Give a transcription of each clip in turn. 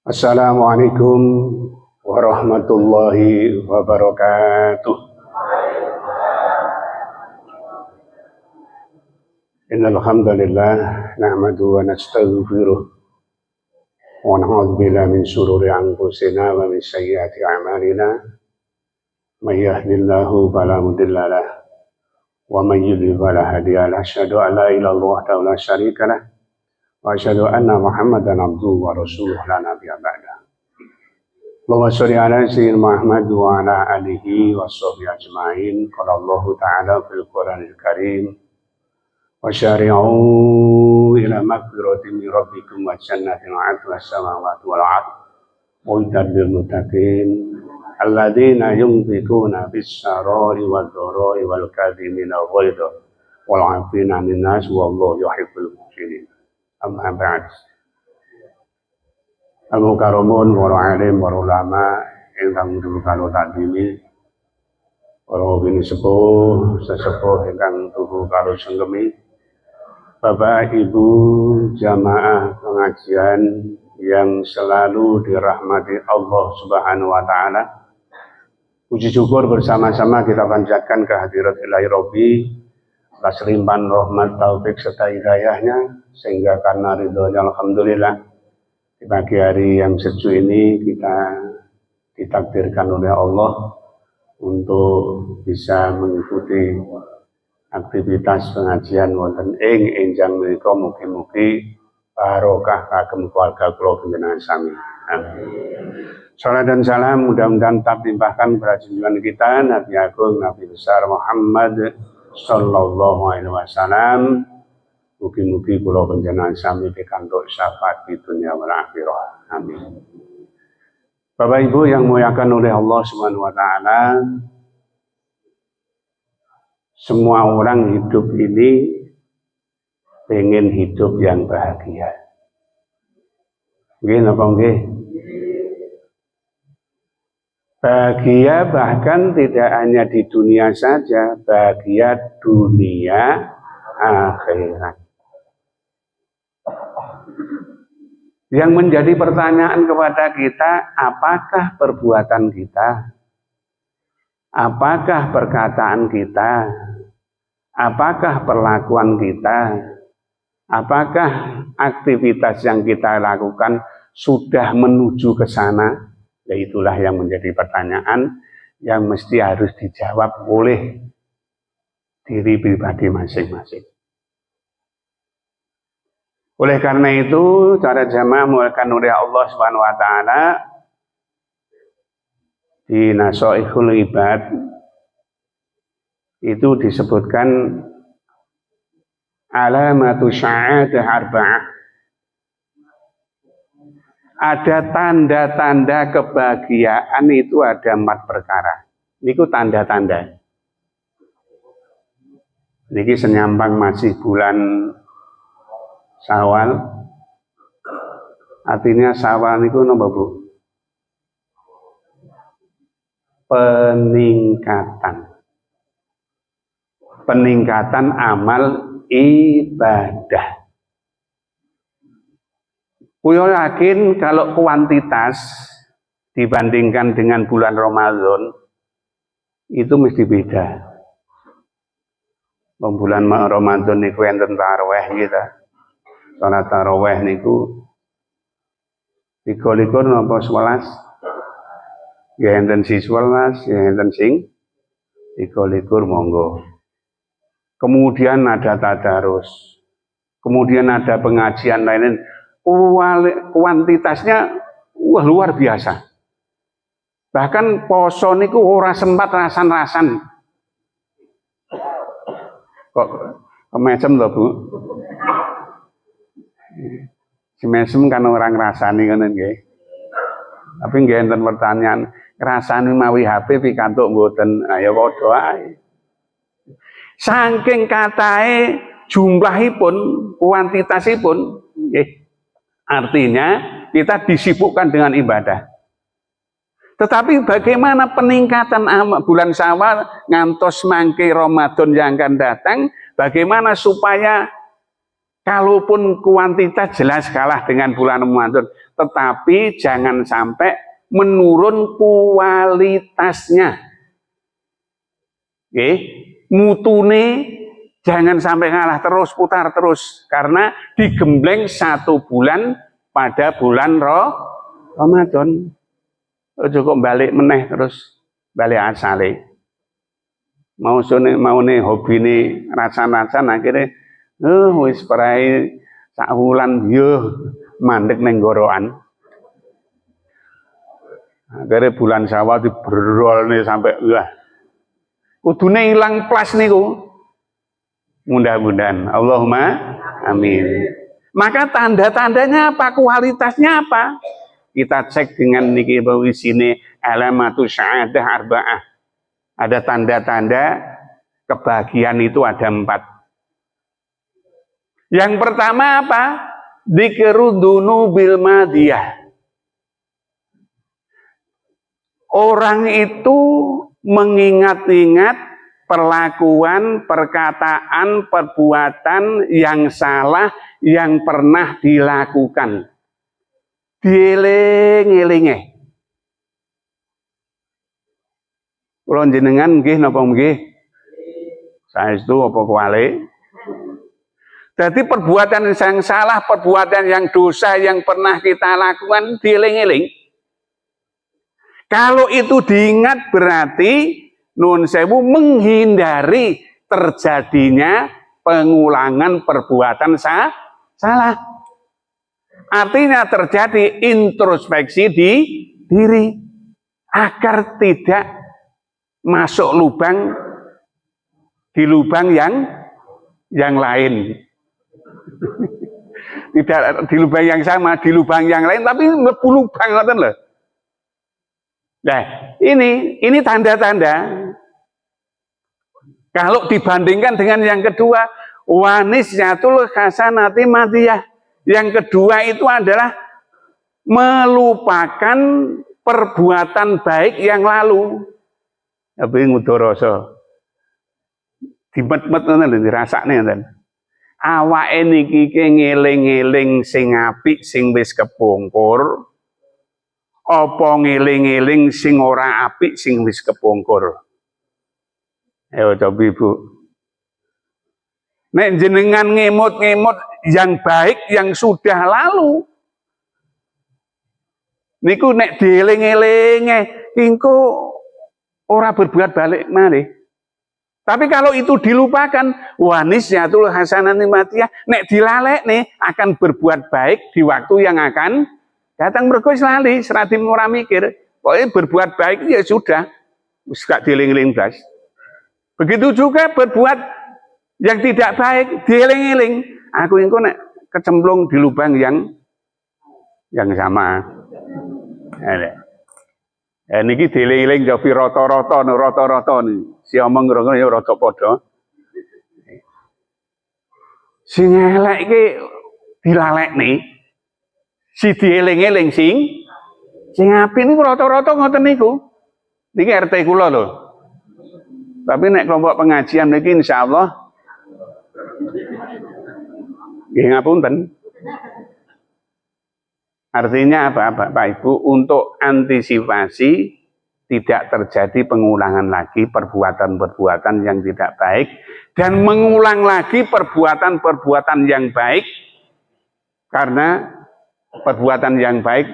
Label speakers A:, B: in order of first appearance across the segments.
A: Assalamualaikum warahmatullahi wabarakatuh. Innal hamdalillah nahmaduhu wa nastaghfiruh wa na'udzu billahi min shururi anfusina wa min sayyiati a'malina. May yahdihillahu fala mudilla lahu wa may yudlil fala hadiya lahu. Asyhadu an la ilaha illallah wahdahu la syarika lahu wa asyhadu anna Muhammadan abduhu wa rasuluhu la nabiyya ba'da. Allahumma sholli ala sayyidina Muhammad wa ala alihi wa sahbihi ajmain. Qala Allah ta'ala fil Qur'anil Karim wa syari'u ila maghfiratin min rabbikum wa jannatin 'arduha as-samawati wal ardh uiddat lil muttaqin alladzina yunfiquna bis-sarra'i wad-dharra'i wal kadhimina al-ghaidha wal 'afina 'anil nas wallahu yuhibbul muhsinin. Amma ba'd. Al-mukarramun para alim para ulama ingkang dumugi takdimi, para bini sepuh sesepuh ingkang tuhu karo senggemi, Bapak Ibu jamaah pengajian yang selalu dirahmati Allah Subhanahu wa taala. Puji syukur bersama-sama kita panjatkan kehadirat Ilahi Rabbi atas limpahan rahmat taufik serta hidayahnya, sehingga karena ridhonya alhamdulillah di pagi hari yang sejuk ini kita ditakdirkan oleh Allah untuk bisa mengikuti aktivitas pengajian wonten ing enjang menika. Mugi-mugi barokah kagem keluarga kula panjenengan sami. Amin. Salam dan salam mudah-mudahan tetap limpahkan kepada junjungan kita Nabi Agung Nabi besar Muhammad sallallahu alaihi wasallam. Mugi-mugi kula panjenengan sami pikantuk syafaat di dunia wal akhirah. Amin. Bapak Ibu yang dimuliakan oleh Allah Subhanahu wa taala, semua orang hidup ini pengen hidup yang bahagia. Nggih napa nggih? Bahagia bahkan tidak hanya di dunia saja, bahagia dunia akhirat. Yang menjadi pertanyaan kepada kita, apakah perbuatan kita, apakah perkataan kita, apakah perlakuan kita, apakah aktivitas yang kita lakukan sudah menuju ke sana? Ya, itulah yang menjadi pertanyaan yang mesti harus dijawab oleh diri pribadi masing-masing. Oleh karena itu, cara jamaah muliakan oleh Allah Subhanahu wa taala di Nasaihul Ibad itu disebutkan alamatu sya'adah arba'ah. Ada tanda-tanda kebahagiaan itu ada 4 perkara. Niku tanda-tanda. Niki senyampang masih bulan Syawal. Artinya Syawal niku napa Bu? Peningkatan amal ibadah. Kuyo yakin kalau kuantitas dibandingkan dengan bulan Ramadan itu mesti beda. Bulan Ramadan niku enten tarawih kita. Salat tarawih niku 23 napa 11? Ya enten si 11, ya enten sing 23 monggo. Kemudian ada tadarus. Kemudian ada pengajian lain. Kuantitasnya luar biasa. Bahkan poso niku ora sempat rasan-rasan. Kok kemesem lho Bu? Semesem kan orang ngrasani ngono nggih. Tapi nggih enten pertanyaan, ngrasani mawi HP pikantuk mboten? Ayo padha ae. Saking katahe jumlahipun, kuantitasipun nggih. Artinya kita disibukkan dengan ibadah. Tetapi bagaimana peningkatan bulan Syawal ngantos mangke Ramadan yang akan datang, bagaimana supaya Kalaupun kuantitas jelas kalah dengan bulan Ramadan, tetapi jangan sampai menurun kualitasnya. Oke, mutune jangan sampai ngalah terus, putar terus, karena digembleng 1 bulan pada bulan Ramadan. Ojo kok balik meneh terus, balik asale. Mau nih hobi nih rasan-rasan akhirnya wis perai sak wulan yo mandek neng gorokan. Akhirnya bulan Syawal diberol nih sampai kudune ilang plas niku. Mudah-mudahan. Allahumma amin. Maka tanda-tandanya apa? Kualitasnya apa? Kita cek dengan niki bahwa sini alamatu syahadah arba'ah. Ada tanda-tanda kebahagiaan itu ada 4. Yang pertama apa? Dzikru dzunubil madiyah. Orang itu mengingat-ingat perlakuan, perkataan, perbuatan yang salah yang pernah dilakukan. Dieling-elinge. Kula jenengan nggih napa nggih? Saestu apa kuwale? Jadi perbuatan yang salah, perbuatan yang dosa yang pernah kita lakukan dieling-eling. Kalau itu diingat berarti nun sewu menghindari terjadinya pengulangan perbuatan salah. Artinya terjadi introspeksi di diri agar tidak masuk di lubang yang lain. Tidak di lubang yang sama, di lubang yang lain, tapi mlebu lubang ngoten lho. Nah, ini tanda-tanda. Kalau dibandingkan dengan yang kedua, wanisyatul hasanati madiyah. Yang kedua itu adalah melupakan perbuatan baik yang lalu. Tapi ngudoroso. Dimet-met ngoten lho dirasakne ngoten. Awake niki ngeling-eling sing apik sing wis kepungkur, apa ngeling-eling sing ora apik sing wis kepungkur. Ayo coba Ibu. Nek jenengan ngemut-ngemut yang baik yang sudah lalu, niku nek dieling-elinge engko ora berbuat balik malih. Tapi kalau itu dilupakan, wanisyatul hasanati madiyah, nek dilalekne akan berbuat baik di waktu yang akan datang. Mergo wis lali, serati ora mikir. Pokoke berbuat baik ya sudah, wis gak dieling-eling blas. Begitu juga berbuat yang tidak baik dieling-eling. Aku engko nek kecemplung di lubang yang sama. Niki dieling-eling jopi rata-rata nih. Si omong ngrungokne ya rada padha. Sing elek iki dilalekne. Si dieling-eling sing apik niku rata-rata ngoten niku. Niki RT kula lho. Tapi nek kelompok pengajian niki insyaallah nggih ngapunten. Artinya apa Bapak Ibu? Untuk antisipasi tidak terjadi pengulangan lagi perbuatan-perbuatan yang tidak baik dan mengulang lagi perbuatan-perbuatan yang baik karena perbuatan yang baik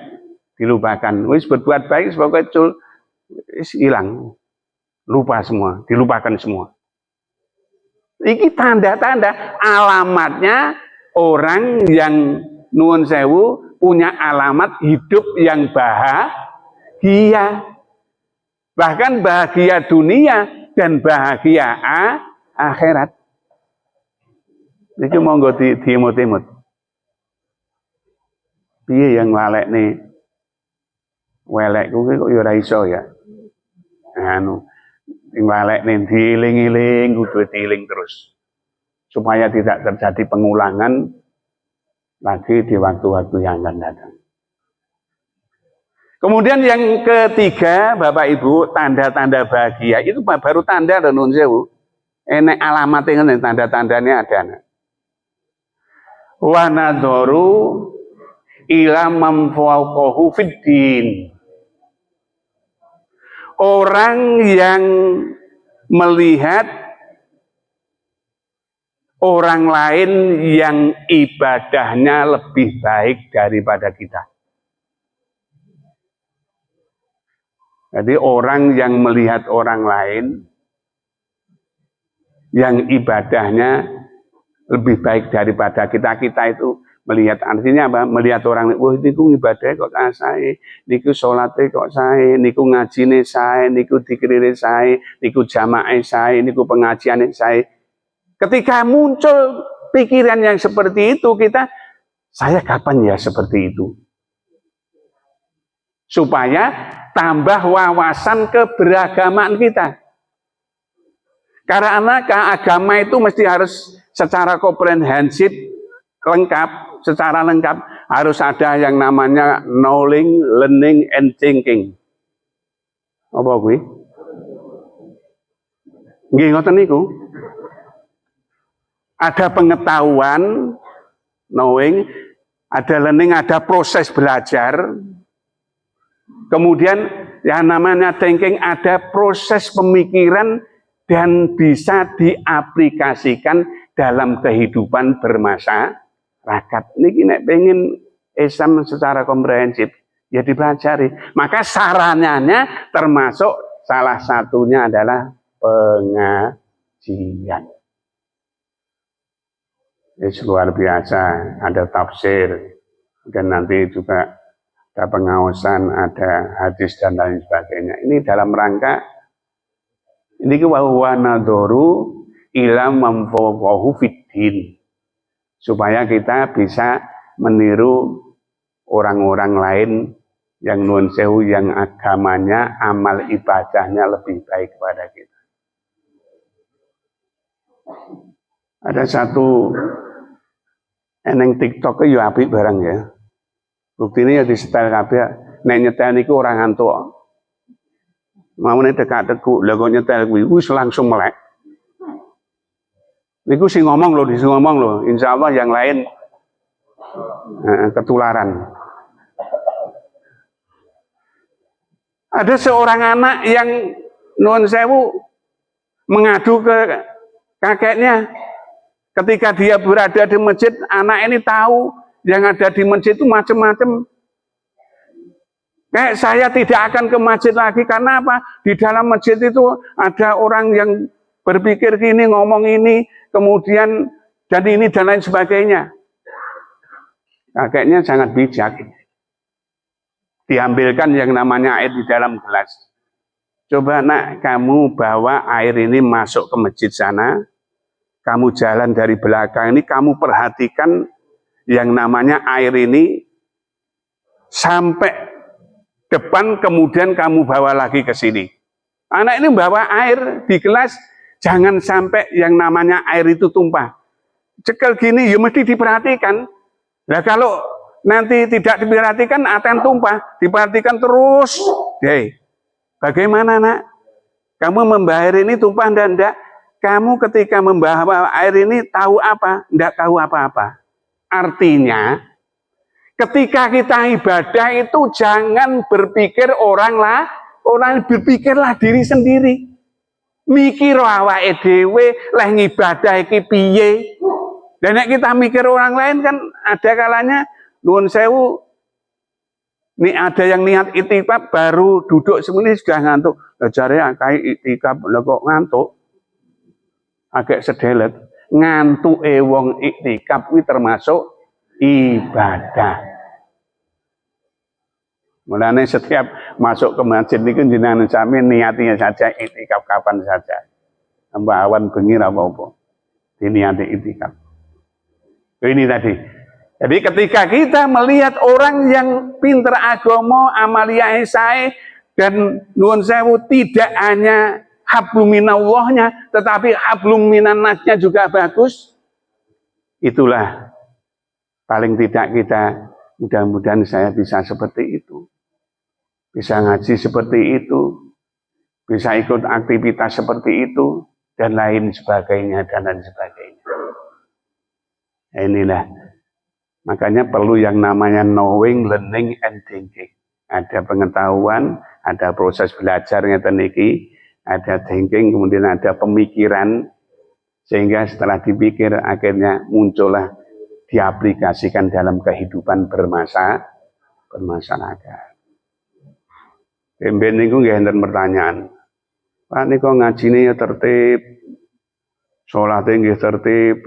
A: dilupakan. Wis berbuat baik sebagai cul hilang, lupa semua, dilupakan semua. Ini tanda-tanda alamatnya orang yang nuwun sewu punya alamat hidup yang bahagia. Bahkan bahagia dunia dan bahagia akhirat. Iki monggo diemut-emut. Piye yang lalekne welekku kok ya ora iso ya. Anu sing lalekne dieling-eling kudu dieling terus. Supaya tidak terjadi pengulangan lagi di waktu-waktu yang akan datang. Kemudian yang ketiga, Bapak Ibu, tanda-tanda bahagia itu baru tanda dan nun sewu. Enek alamatnya tanda-tandanya ada. wa nadharu ila man fawqahu fiddin. Orang yang melihat orang lain yang ibadahnya lebih baik daripada kita. Jadi orang yang melihat orang lain yang ibadahnya lebih baik daripada kita. Kita itu melihat, artinya apa? Melihat orang, wah niku ibadah kok sae, niku salate kok sae, niku ngajine sae, niku dikrire sae, niku jamaah sae, niku pengajiane sae. Ketika muncul pikiran yang seperti itu, kita, saya kapan ya seperti itu? Supaya tambah wawasan keberagamaan kita. Karena agama itu mesti harus secara komprehensif, lengkap, secara lengkap harus ada yang namanya knowing, learning, and thinking. Apa kuwi? Nggih ngoten niku. Ada pengetahuan, knowing, ada learning, ada proses belajar. Kemudian yang namanya thinking, ada proses pemikiran dan bisa diaplikasikan dalam kehidupan bermasyarakat. Niki nek pengen Islam secara komprehensif ya dipelajari. Maka sarannya termasuk salah satunya adalah pengajian. Itu luar biasa, ada tafsir dan nanti juga ada pengawasan, ada hadis dan lain sebagainya. Ini dalam rangka ini wa nadharu ila man fawqahu fiddin, supaya kita bisa meniru orang-orang lain yang nuwun sewu, yang agamanya, amal ibadahnya lebih baik kepada kita. Ada satu eneng TikTok yo apik barang ya. Buktine ya di setel kabeh, nek nyetel niku ora ngantuk. Mamune tekak-tekuk, lha kok nyetel kuwi wis langsung melek. Niku sing ngomong lho, insyaallah yang lain ketularan. Ada seorang anak yang nuwun sewu mengadu ke kakeknya. Ketika dia berada di masjid, anak ini tahu yang ada di masjid itu macam-macam. Kayak saya tidak akan ke masjid lagi, karena apa? Di dalam masjid itu ada orang yang berpikir gini, ngomong ini, kemudian dan ini dan lain sebagainya. Kakeknya sangat bijak. Diambilkan yang namanya air di dalam gelas. Coba nak, kamu bawa air ini masuk ke masjid sana, kamu jalan dari belakang ini, kamu perhatikan yang namanya air ini sampai depan, kemudian kamu bawa lagi ke sini. Anak ini bawa air di gelas, jangan sampai yang namanya air itu tumpah. Cekel gini, ya mesti diperhatikan. Nah kalau nanti tidak diperhatikan, akan tumpah. Diperhatikan terus. Hey, bagaimana nak? Kamu membawa air ini tumpah dan enggak? Kamu ketika membawa air ini tahu apa? Enggak tahu apa-apa. Artinya, ketika kita ibadah itu jangan berpikir orang berpikirlah diri sendiri. Mikir awake dhewe leh ngibadah iki piye. Dan nek kita mikir orang lain kan ada kalanya nuwun sewu, nih ada yang niat itikaf baru duduk semenit sudah ngantuk. Jare akae itikaf lha kok ngantuk. Agak sedelet. Ngantuke wong itikaf kuwi termasuk ibadah. Mulane setiap masuk ke masjid niku jenengan sami niatinya saja itikaf kapan saja. Mbak awan bengi ra apa-apa. Diniati itikaf. Ini tadi. Jadi ketika kita melihat orang yang pinter agama, amaliyah sae dan nuwun sewu tidak hanya hablum minallahnya, tetapi hablum minannasnya juga bagus. Itulah paling tidak kita, mudah-mudahan saya bisa seperti itu. Bisa ngaji seperti itu, bisa ikut aktivitas seperti itu, dan lain sebagainya, dan lain sebagainya. Inilah Makanya perlu yang namanya knowing, learning, and thinking. Ada pengetahuan, ada proses belajarnya teniki, ada thinking, kemudian ada pemikiran, sehingga setelah dipikir akhirnya muncullah diaplikasikan dalam kehidupan bermasyarakat. Temben niku nggih enten pertanyaan. Pak niku ngajine ya tertib, salate nggih tertib,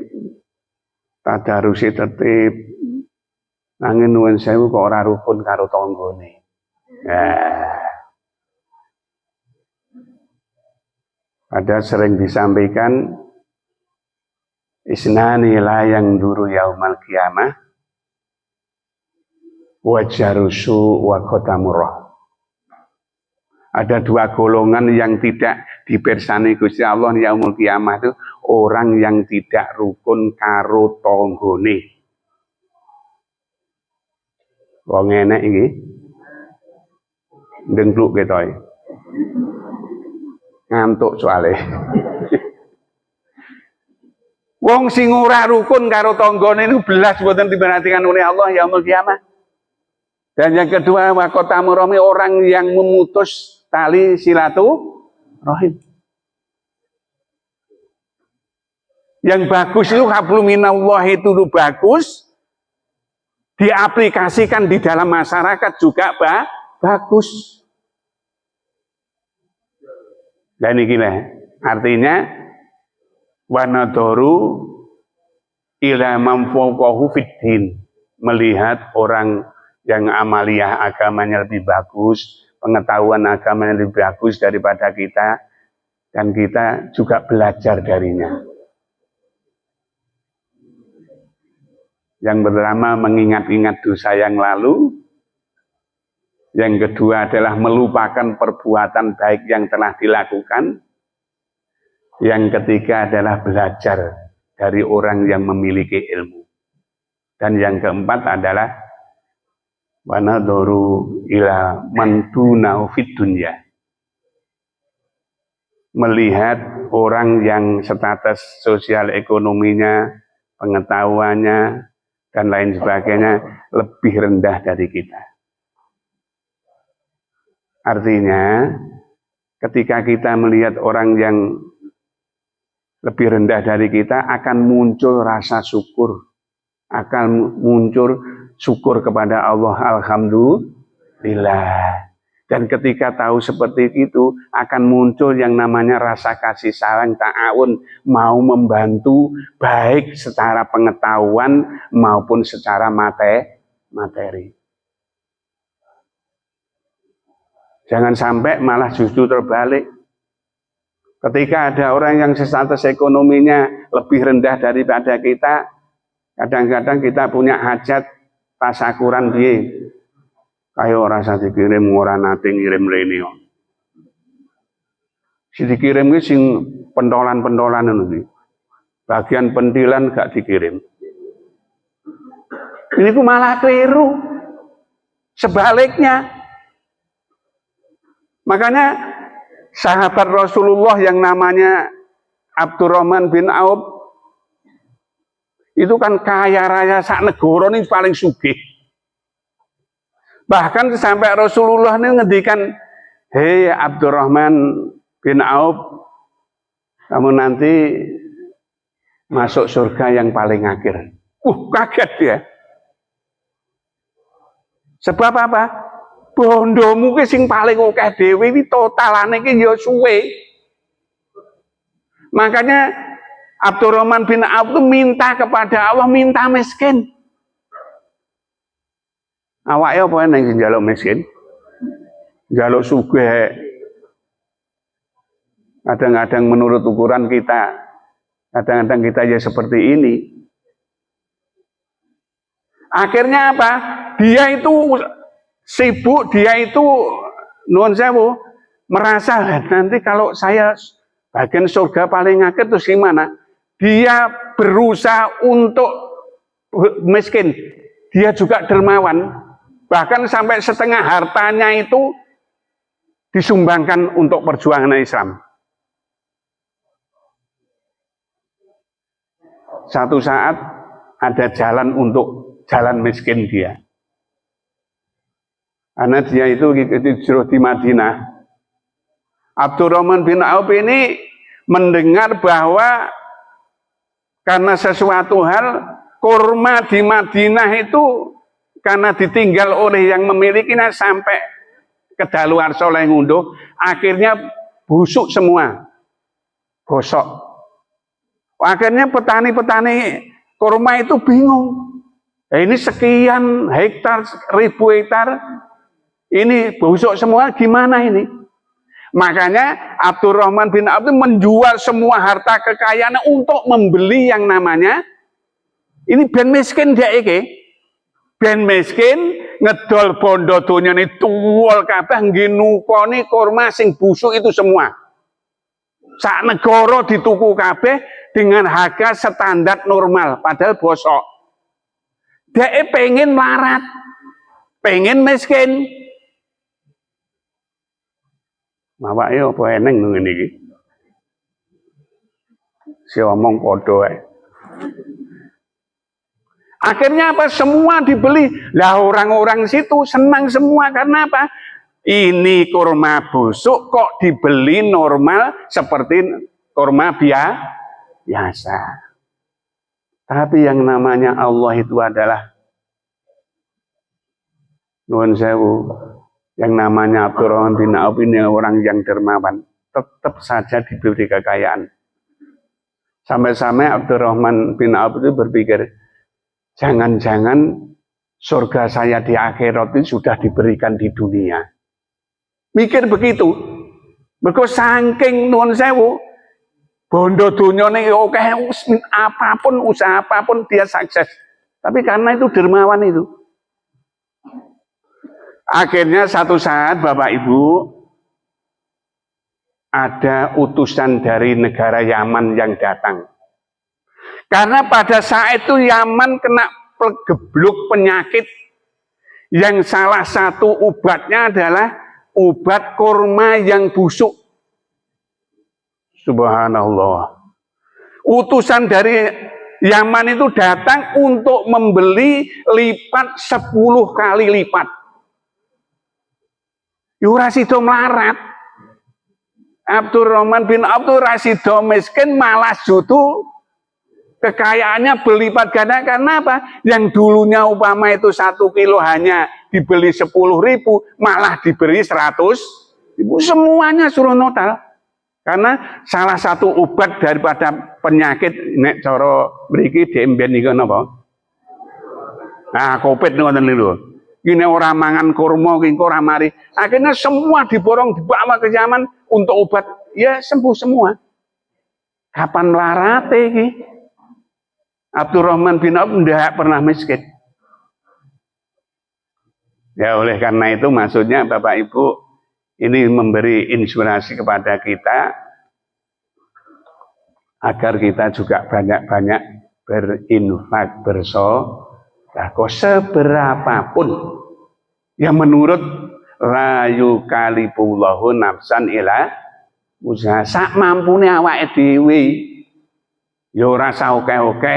A: tadaruse tertib. Nanging nuwun sewu kok ora rukun karo tanggane. Ada sering disampaikan isnani la yang duru yaumal qiyamah wajarusu wa qatamurrah. Ada dua golongan yang tidak dipirsani Gusti Allah yaumul qiyamah itu orang yang tidak rukun karo tanggane. Wong enek iki ndengkluk ketoke. Ngantuk soalé. Wong sing ora rukun karo tanggane niku belas boten diperhatikan oleh Allah yaumul qiyamah. Dan yang kedua waqatamurami orang yang memutus tali silaturahim. Yang bagus itu hablum minallah itu bagus, diaplikasikan di dalam masyarakat juga bagus. Dan ini artinya wanadoru ila mamfuqahu fiddin, melihat orang yang amaliyah agamanya lebih bagus, pengetahuan agamanya lebih bagus daripada kita, dan kita juga belajar darinya. Yang pertama mengingat-ingat dosa yang lalu, yang kedua adalah melupakan perbuatan baik yang telah dilakukan, yang ketiga adalah belajar dari orang yang memiliki ilmu, dan yang keempat adalah wanadoru ila mantuna fid dunya, melihat orang yang status sosial ekonominya, pengetahuannya, dan lain sebagainya lebih rendah dari kita. Artinya, ketika kita melihat orang yang lebih rendah dari kita, akan muncul rasa syukur, akan muncul syukur kepada Allah, alhamdulillah. Dan ketika tahu seperti itu, akan muncul yang namanya rasa kasih sayang, ta'awun, mau membantu baik secara pengetahuan maupun secara materi. Jangan sampai malah justru terbalik. Ketika ada orang yang status ekonominya lebih rendah daripada kita, kadang-kadang kita punya hajat tasakuran piye. Kayak orang sing dikirim ora nate ngirim rene kok. Si dikirim ki sing pentolan-pentolan ngono iki. Bagian pentilan gak dikirim. Ini ku malah keliru. Sebaliknya. Makanya sahabat Rasulullah yang namanya Abdurrahman bin Auf itu kan kaya raya sak negara ini paling sugih. Bahkan sampai Rasulullah ini ngendikan, "Hei Abdurrahman bin Auf, kamu nanti masuk surga yang paling akhir." Kaget dia. Sebab apa? Bondomu ki sing paling akeh dhewe iki totalane ki ya suwe. Makanya Abdurrahman bin Auf itu minta kepada Allah, minta miskin. Awake apa nang njaluk miskin? Njaluk sugih. Kadang-kadang menurut ukuran kita, kadang-kadang kita ya seperti ini. Akhirnya apa? Dia itu sibuk, dia itu nuwun sewu merasa nanti kalau saya bagian surga paling akhir terus gimana? Dia berusaha untuk miskin. Dia juga dermawan. Bahkan sampai setengah hartanya itu disumbangkan untuk perjuangan Islam. Satu saat ada jalan untuk jalan miskin dia. Karena dia itu hijrah di Madinah. Abdurrahman bin Auf ini mendengar bahwa karena sesuatu hal kurma di Madinah itu karena ditinggal oleh yang memilikinya sampai kedaluarsa oleh ngunduh, akhirnya busuk semua, gosok. Akhirnya petani-petani kurma itu bingung. Ini sekian hektar, ribu hektar, ini busuk semua, gimana ini? Makanya Abdurrahman bin Auf menjual semua harta kekayaannya untuk membeli yang namanya ini ben miskin dia iki. Ben miskin ngedol bondo donyane tuwul kabeh nggih nukoni kurma sing busuk itu semua. Sak negara dituku kabeh dengan harga standar normal padahal bosok. Dia pengen melarat, pengen miskin. Awake apa eneng ngene iki? Si omong padha ae. Akhirnya apa? Semua dibeli. Lah orang-orang situ senang semua karena apa? Ini kurma busuk kok dibeli normal seperti kurma biasa. Tapi yang namanya Allah itu adalah nuwun sewu. Yang namanya Abdurrahman bin Auf ini orang yang dermawan, tetap saja diberi kekayaan. Sampai-sampai Abdurrahman bin Auf itu berpikir, jangan-jangan surga saya di akhirat itu sudah diberikan di dunia. Mikir begitu. Mergo saking nuwun sewu, bondo dunyane oke, apapun usaha apapun dia sukses. Tapi karena itu dermawan itu. Akhirnya satu saat Bapak Ibu ada utusan dari negara Yaman yang datang. Karena pada saat itu Yaman kena gebluk penyakit yang salah satu obatnya adalah obat kurma yang busuk. Subhanallah. Utusan dari Yaman itu datang untuk membeli lipat 10 kali lipat. Ora sida melarat. Abdurrahman bin Auf ora sida miskin, malah justru kekayaannya berlipat ganda. Karena apa? Yang dulunya upama itu 1 kilo hanya dibeli 10.000, malah diberi 100.000. Semuanya suruh total. Karena salah satu obat daripada penyakit nek cara mriki diemben niku napa? Nah, Covid ngoten niku. Ini orang mangan kurma, ini orang mari. Akhirnya semua diborong, dibawa ke Yaman untuk obat. Ya sembuh semua. Kapan melarate ini? Abdurrahman bin Auf tidak pernah miskin. Ya oleh karena itu maksudnya Bapak Ibu ini memberi inspirasi kepada kita agar kita juga banyak-banyak berinfak, bersedekah seberapapun yang menurut la yukalifullahu nafsan ila usaha sak mampune awake dhewe ya ora usah oke-oke.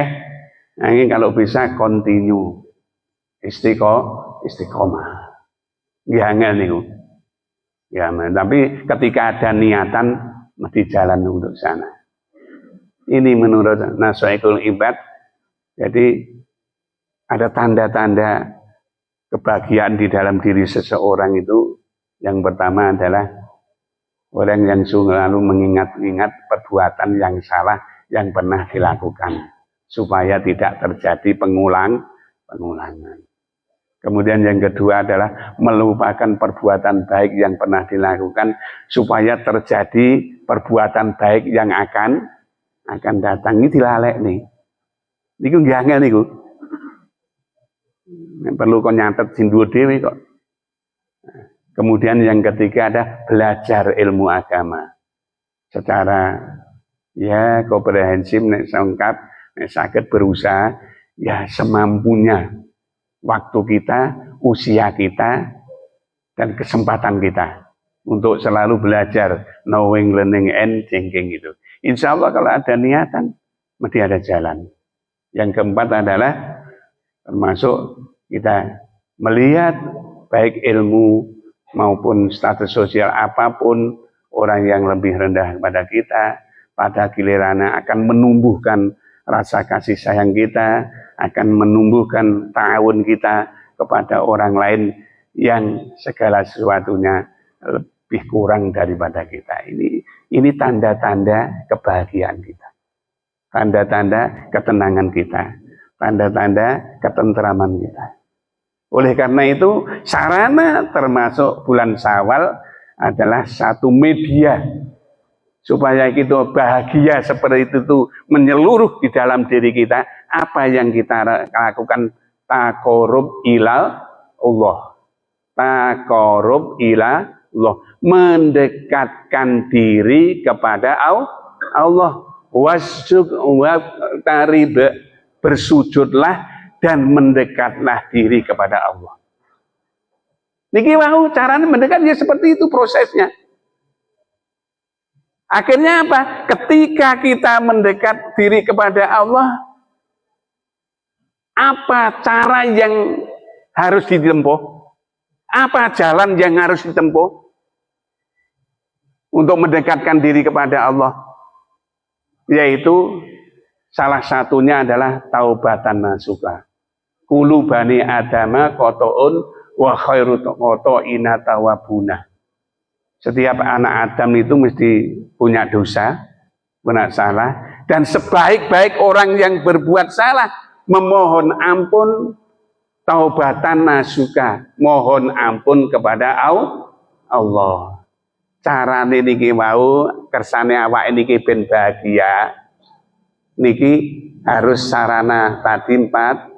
A: Nanging kalau bisa continue istiqomah. Ya angel niku. Ya, tapi ketika ada niatan mesti jalan untuk sana. Ini menurut Nasihatul Ibad. Jadi ada tanda-tanda kebahagiaan di dalam diri seseorang itu. Yang pertama adalah orang yang selalu mengingat-ingat perbuatan yang salah yang pernah dilakukan supaya tidak terjadi pengulangan. Kemudian yang kedua adalah melupakan perbuatan baik yang pernah dilakukan supaya terjadi perbuatan baik yang akan datang. Ini dilalek nih. Niku nggih angel niku. Perlu kon nyatet sindu dhewe kok. Kemudian yang ketiga ada belajar ilmu agama secara ya komprehensif, nek sangkap, nek saged berusaha ya semampunya waktu kita, usia kita, dan kesempatan kita untuk selalu belajar knowing, learning, and thinking itu. Insya Allah kalau ada niatan, mesti ada jalan. Yang keempat adalah termasuk kita melihat baik ilmu maupun status sosial apapun, orang yang lebih rendah kepada kita, pada gilirannya akan menumbuhkan rasa kasih sayang kita, akan menumbuhkan ta'awun kita kepada orang lain yang segala sesuatunya lebih kurang daripada kita. Ini tanda-tanda kebahagiaan kita, tanda-tanda ketenangan kita, tanda-tanda ketentraman kita. Oleh karena itu, sarana termasuk bulan Syawal adalah satu media supaya kita bahagia seperti itu tuh menyeluruh di dalam diri kita. Apa yang kita lakukan, taqarrub ila Allah, taqarrub ila Allah, mendekatkan diri kepada Allah. Wasjud wa tarib, bersujudlah dan mendekatlah diri kepada Allah. Niki wau caranya mendekat ya seperti itu prosesnya. Akhirnya apa? Ketika kita mendekat diri kepada Allah, apa cara yang harus ditempuh? Apa jalan yang harus ditempuh untuk mendekatkan diri kepada Allah? Yaitu salah satunya adalah taubatan nasuha. Kulu bani adama kotoun wa khairu koto'ina tawabuna. Setiap anak Adam itu mesti punya dosa, punya salah, dan sebaik-baik orang yang berbuat salah memohon ampun, taubatan nasuha, mohon ampun kepada Allah. Cara niki wau kersane awak niki ben bahagia. Niki harus sarana tadi 4.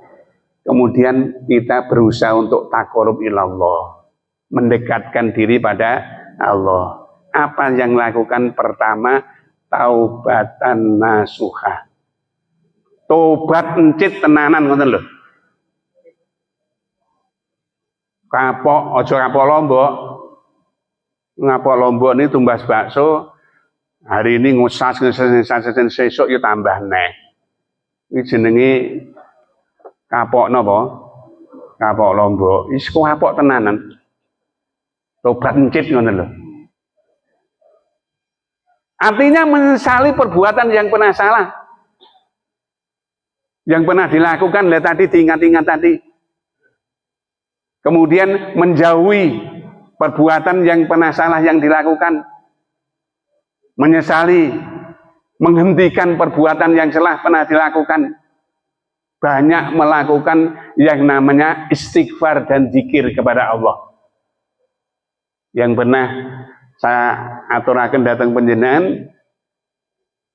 A: Kemudian kita berusaha untuk taqarrub ilallah, mendekatkan diri pada Allah. Apa yang lakukan pertama? Taubatan nasuha. Tobat encit tenanan ngoten lho. Kapok aja kapok lombok. Ngapok lombok ini tumbas bakso. Hari ini ngusas sesuk ya tambah neh. Iki jenenge kapok napa? Kapok lombok. Wis kapok tenanan. Tobat encit ngono lho. Artinya menyesali perbuatan yang pernah salah. Yang pernah dilakukan tadi diingat-ingat tadi. Kemudian menjauhi perbuatan yang pernah salah yang dilakukan. Menyesali, menghentikan perbuatan yang salah pernah dilakukan. Banyak melakukan yang namanya istighfar dan zikir kepada Allah. Yang pernah saya aturaken datang panjenengan,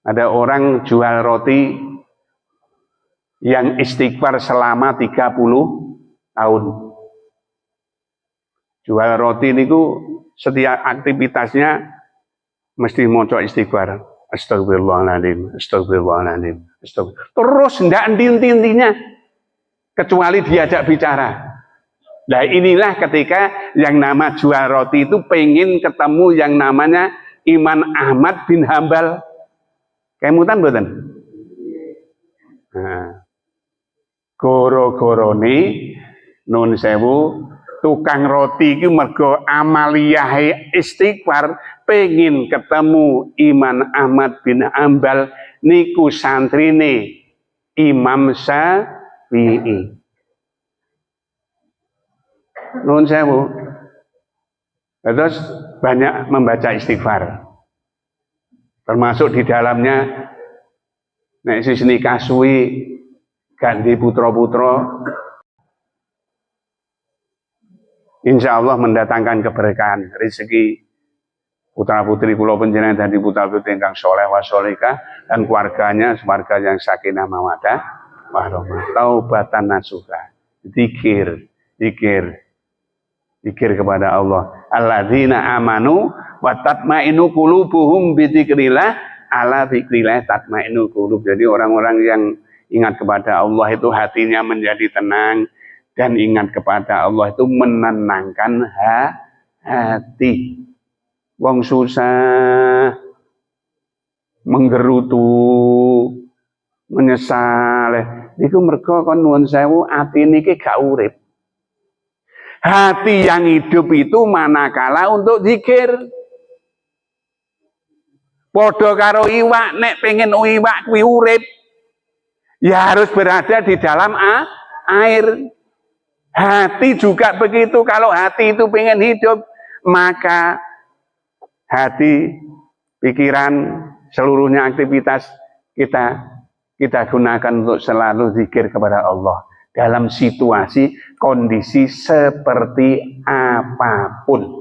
A: ada orang jual roti yang istighfar selama 30 tahun. Jual roti niku setiap aktivitasnya mesti maca istighfar. Astagfirullahaladzim, astagfirullahaladzim, astagfirullah. Terus tidak intinya kecuali diajak bicara. Nah inilah ketika yang nama jual roti itu pengen ketemu yang namanya Imam Ahmad bin Hambal. Kemutan mboten? Nah, goro-gorone nun sewu tukang roti iki mergo amaliyah istighfar pengen ketemu Imam Ahmad bin Hambal niku santrine Imam Syafi'i. Nun sewu. Terus banyak membaca istighfar. Termasuk di dalamnya nek sis nikah suwi ganti putra-putra, insya Allah mendatangkan keberkahan rezeki putra putri kula panjenengan dadi putra putri ingkang saleh wa sholihah dan keluarganya keluarga yang sakinah mawaddah warahmah. Taubatan nasuha, zikir kepada Allah. Alladzina amanu wa tatmainu qulubuhum bi dzikrillah, ala dzikrillah tatmainu qulub. Jadi orang-orang yang ingat kepada Allah itu hatinya menjadi tenang, dan ingat kepada Allah itu menenangkan hati. Wong susah, menggerutu, menyesal, Iku mergo kon nuwun sewu ati niki gak urip. Hati yang hidup itu manakala untuk zikir. Padha karo iwak, nek pengen iwak kuwi urip, ya harus berada di dalam air. Hati juga begitu, kalau hati itu pengen hidup, maka hati, pikiran, seluruhnya aktivitas kita gunakan untuk selalu zikir kepada Allah. Dalam situasi, kondisi seperti apapun.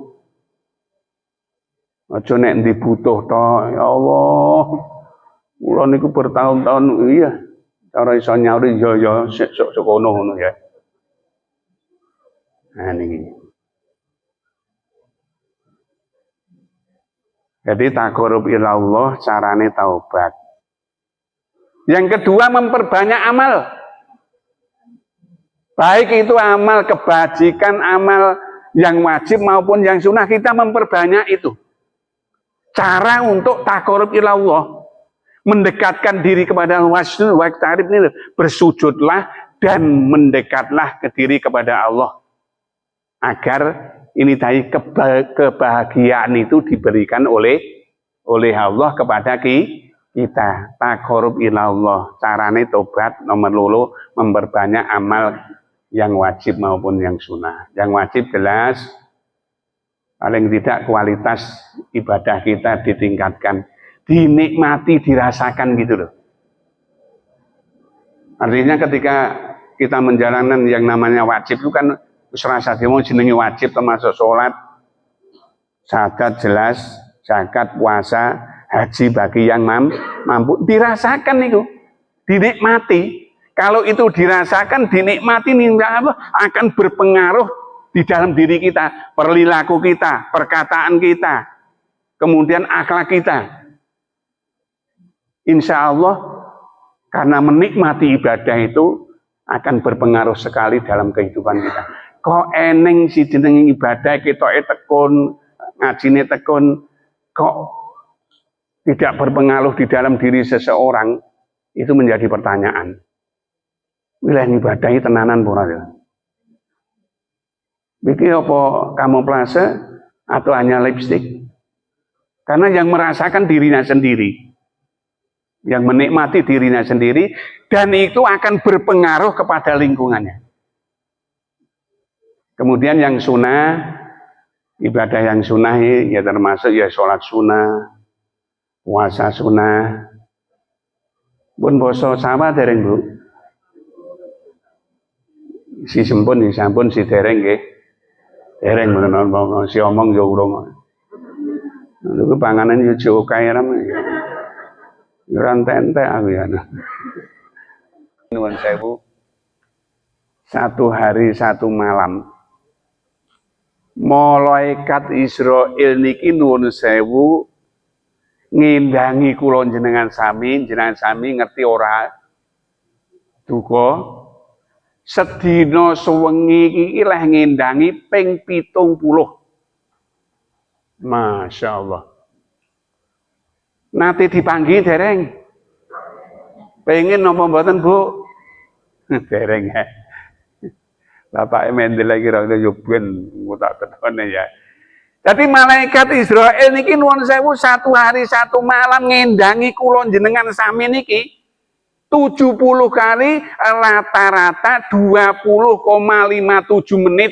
A: Aja nek dibutuh to, ya Allah. Kula niku bertahun-tahun iya, cara iso nyauri ya sok ngono ya. Nah niki. Jadi taqarrub ilallah carane taubat. Yang kedua memperbanyak amal. Baik itu amal kebajikan, amal yang wajib maupun yang sunnah, kita memperbanyak itu. Cara untuk taqarrub ilallah, mendekatkan diri kepada wasjud waqtarib ini, bersujudlah dan mendekatlah ke diri kepada Allah. Agar ini tadi kebahagiaan itu diberikan oleh Allah kepada kita. Taqarrub ilallah, carane tobat nomor loro, memperbanyak amal yang wajib maupun yang sunnah. Yang wajib jelas paling tidak kualitas ibadah kita ditingkatkan, dinikmati, dirasakan gitu loh. Artinya ketika kita menjalankan yang namanya wajib itu kan serasa demo jenenge wajib, termasuk sholat, zakat jelas, zakat, puasa, haji bagi yang mampu, dirasakan itu, dinikmati. Kalau itu dirasakan, dinikmati, akan berpengaruh di dalam diri kita, perilaku kita, perkataan kita, kemudian akhlak kita. Insya Allah, karena menikmati ibadah itu akan berpengaruh sekali dalam kehidupan kita. Kok eneng si jeneng ibadah kita tekun, ngajine tekun, kok tidak berpengaruh di dalam diri seseorang, itu menjadi pertanyaan. Wilayah ibadahi tenanan pura ya. Bikin apa kamuflase atau hanya lipstik? Karena yang merasakan dirinya sendiri, yang menikmati dirinya sendiri, dan itu akan berpengaruh kepada lingkungannya. Kemudian yang sunnah, ibadah yang sunnah ya termasuk ya sholat sunnah, puasa sunnah. Pun poso sama dereng Bu. Si sampun si dereng nggih. Dereng menawa si omong ya urung. Niku panganan yo jo kae ram. Ora entek aku ya. Nuwun sewu. 1 hari 1 malam. Malaikat Israil niki nuwun sewu ngindangi kula jenengan sami ngerti ora duka sedina sewengi iki leh ngindangi ping 70. Masya Allah. Nate dipanggi dereng. Pengen napa mboten Bu? Dereng ya. Bapak mendel lagi rada yo ben tak tetone ya. Jadi malaikat Israel niki nuwun sewu 1 hari 1 malam ngendangi kula jenengan sami niki 70 kali, rata-rata 20,57 menit.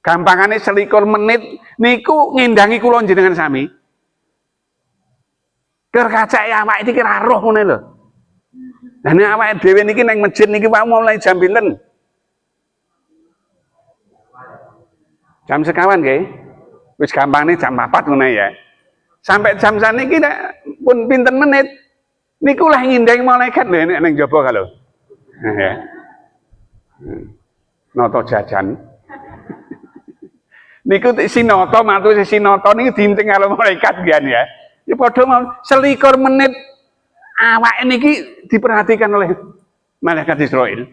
A: Gampangane 21 menit niku ngendangi kula jenengan sami. Kerkacak awake iki ra roh ngene lho. Lah nek awake dhewe niki nang masjid niki wae mulai jam pinten? Jam sekawan nggih. Wis gampang nih jam 4 ngono ya. Sampai jam saniki pun pinten menit. Niku lah ngindeng malaikat lho nek ning jaba kalau. Ya. Noto jajan. Niku sinoto matu sinoto niku diinting karo malaikat pian ya. Ya padha mau 21 menit awake niki diperhatikan oleh malaikat Israil.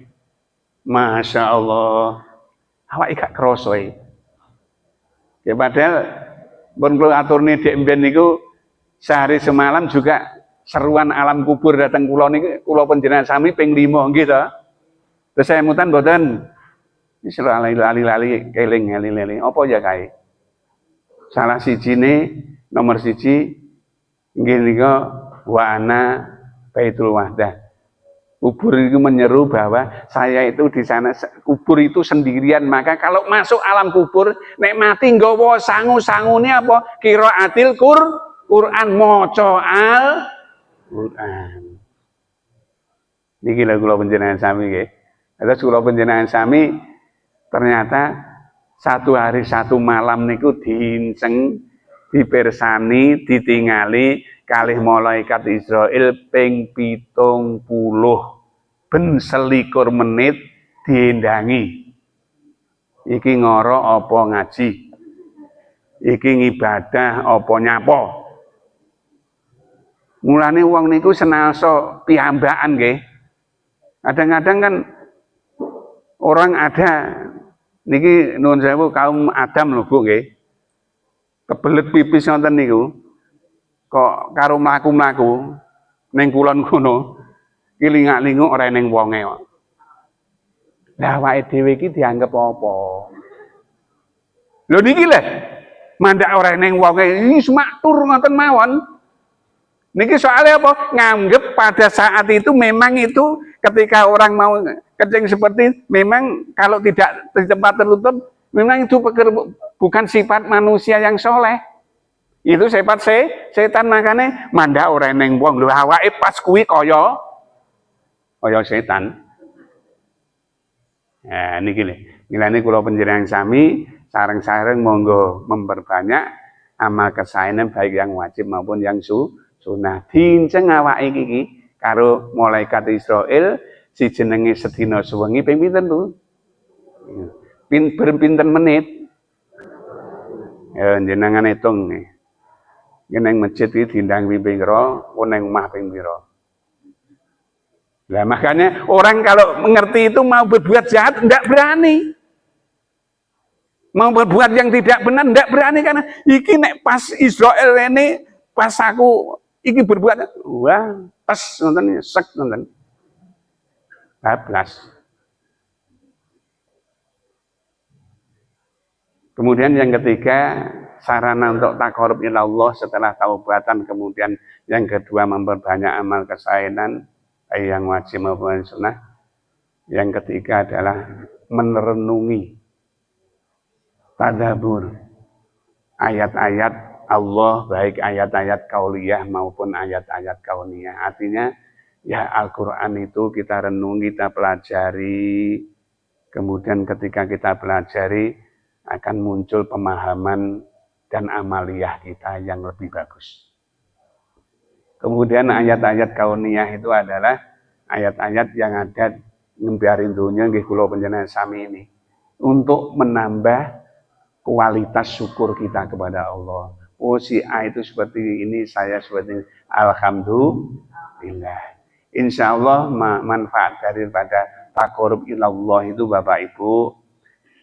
A: Masya Allah. Awake gak kroso iki. Ya padahal pun kula aturne dek mben niku sehari semalam juga seruan alam kubur datang kula niki kula panjenengan sami ping 5 nggih to. Terus saya mutan mboten. Wis lali-lali keling eling-eling apa ya kae. Salah sijine nomor siji nggih nika wa ana Baitul Wahdah. Kubur itu menyeru bahwa saya itu di sana kubur itu sendirian, maka kalau masuk alam kubur nek mati nggawa sangu-sangune apa qiraatil Quran maca al Quran. Niki lha kula panjenengan sami nggih. Terus kula panjenengan sami ternyata satu hari satu malam niku diinceng, dipersani, ditingali kalih malaikat Israel ping 70 ben 21 menit diendangi. Iki ngoro apa ngaji? Iki ngibadah apa nyapa? Mulane wong niku senalsa piyambakan nggih. Kadang-kadang kan orang ada niki nuwun sewu kaum Adam lho Bu nggih. Kebelet pipis wonten niku. Kok karo mlaku-mlaku ning kulon kono ki lingak-linguk ora ning wonge kok. Lah awake dhewe iki dianggep apa? Lho niki lho mandak ora ning wonge iki semaktur ngoten mawon. Niki soalnya apa? Nganggep pada saat itu memang itu ketika orang mau kencing seperti memang kalau tidak di tempat tertutup memang itu bukan sifat manusia yang soleh. Itu sifat setan, makanya manda ora ning wong lho awake pas kuwi kaya setan. Nah niki lho. Milane kula panjenengan sami sareng-sareng monggo memperbanyak amal kesaenan baik yang wajib maupun yang sunah. Diinceng awake iki karo malaikat Israel si jenenge sedina suwengi ping pinten tuh? Pinten menit? Ya jenengan hitung nih. Yen masjid iki diundang ping pira, ning omah ping pira. Lah makanya orang kalau mengerti itu mau berbuat jahat enggak berani. Mau berbuat yang tidak benar enggak berani karena iki nek pas Israel ini pas aku iki berbuat wah pas nonton sek nonton. Bablas. Kemudian yang ketiga sarana untuk taqarrub ila Allah setelah taubatan, kemudian yang kedua memperbanyak amal kesaenan yang wajib maupun sunnah. Yang ketiga adalah merenungi tadabbur ayat-ayat Allah, baik ayat-ayat kauliyah maupun ayat-ayat kauniyah. Artinya ya Al-Qur'an itu kita renungi, kita pelajari. Kemudian ketika kita pelajari akan muncul pemahaman dan amaliyah kita yang lebih bagus. Kemudian ayat-ayat kauniyah itu adalah ayat-ayat yang ada ngembiarin dunia nggih kula panjenengan sami ini untuk menambah kualitas syukur kita kepada Allah. Oh si A itu seperti ini, saya seperti ini. Alhamdulillah. Insya Allah manfaat daripada taqarrub ilallah itu Bapak Ibu,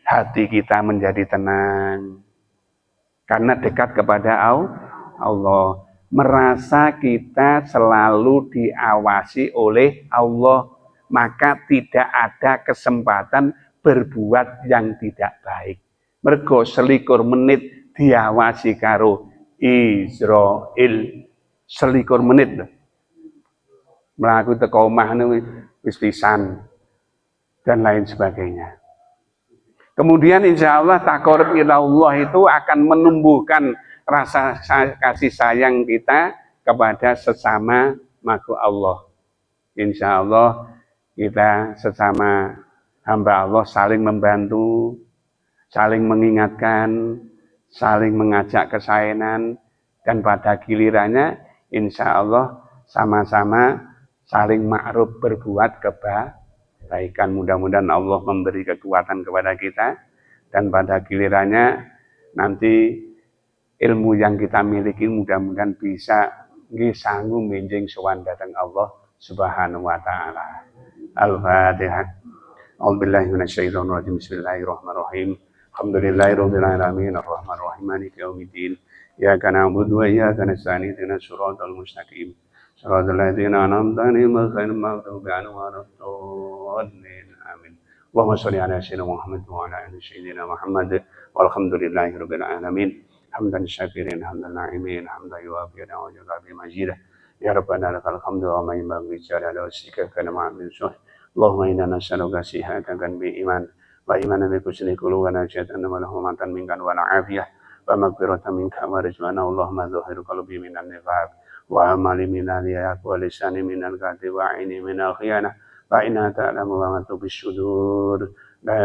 A: hati kita menjadi tenang karena dekat kepada Allah, merasa kita selalu diawasi oleh Allah, maka tidak ada kesempatan berbuat yang tidak baik. Mergo 21 menit diawasi karo Israel 21 menit lho. Mlaku teko omah wis pisan dan lain sebagainya. Kemudian insya Allah taqarrub ila Allah itu akan menumbuhkan rasa kasih sayang kita kepada sesama makhluk Allah. Insya Allah kita sesama hamba Allah saling membantu, saling mengingatkan, saling mengajak kesaenan, dan pada gilirannya insya Allah sama-sama saling ma'ruf berbuat kebaikan. Mudah-mudahan Allah memberi kekuatan kepada kita, dan pada gilirannya nanti ilmu yang kita miliki mudah-mudahan bisa sanggup menjing sowan datang Allah Subhanahu wa taala. Al-Fatihah. A'udzubillahi minasyaitonir rajim. Bismillahirrahmanirrahim. Alhamdulillahirabbil alamin arrahmanirrahim maliki yaumiddin. Iyyaka na'budu wa iyyaka nasta'in ihdinas siratal mustaqim. صراط الذين أنعمت عليهم غير المغضوب عليهم ولا الضالين آمين اللهم صل على سيدنا محمد وعلى آل سيدنا محمد والحمد لله رب العالمين حمدا شاكرين حمدا ناعمين حمدا يوافي نعوذ بمجيده يا ربنا لك الحمد وما ينبغي جلال وجهك كما من سوء اللهم إنا نسألك صحة بإيمان وإيمانا بحسن قلوب ونجاة ولهمة منك والعافية ومغفرة منك ورجوانا اللهم ظهر قلبي من النفاق وعملي من الرياء ولساني من الكذب وعيني من الخيانة فإنها تعلم وما تخفي الصدور لا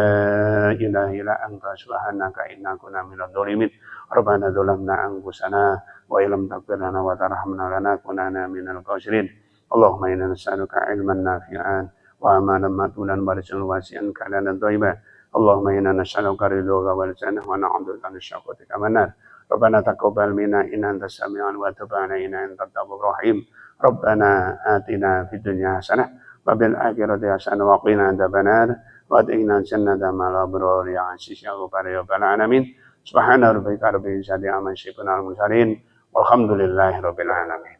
A: إله إلا أنت سبحانك إنا كنا من الظالمين ربنا ظلمنا أنفسنا وإن لم تغفر لنا وترحمنا لنكونن من الخاسرين اللهم إنا نسألك علما نافعا وعملا مقبولا ورزقا واسعا كلاما طيبا اللهم إنا نسألك رضاك والجنة ونعوذ بك من شقوتك والنار ربنا تقبل منا إن أنت السميع وتب علينا إنك التواب الرحيم ربنا آتنا في الدنيا حسنة وفي الآخرة حسنة وقنا عذاب النار وأدخلنا الجنة مع الأبرار يا عزيز يا غفار يا رب العالمين سبحان ربك رب العزة عما يصفون المرسلين والحمد لله رب العالمين.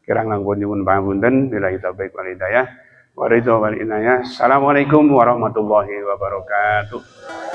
A: Kirang langkung nyuwun pangapunten billahi taufik wal hidayah wa ridho wal inayah. Assalamualaikum warahmatullahi wabarakatuh.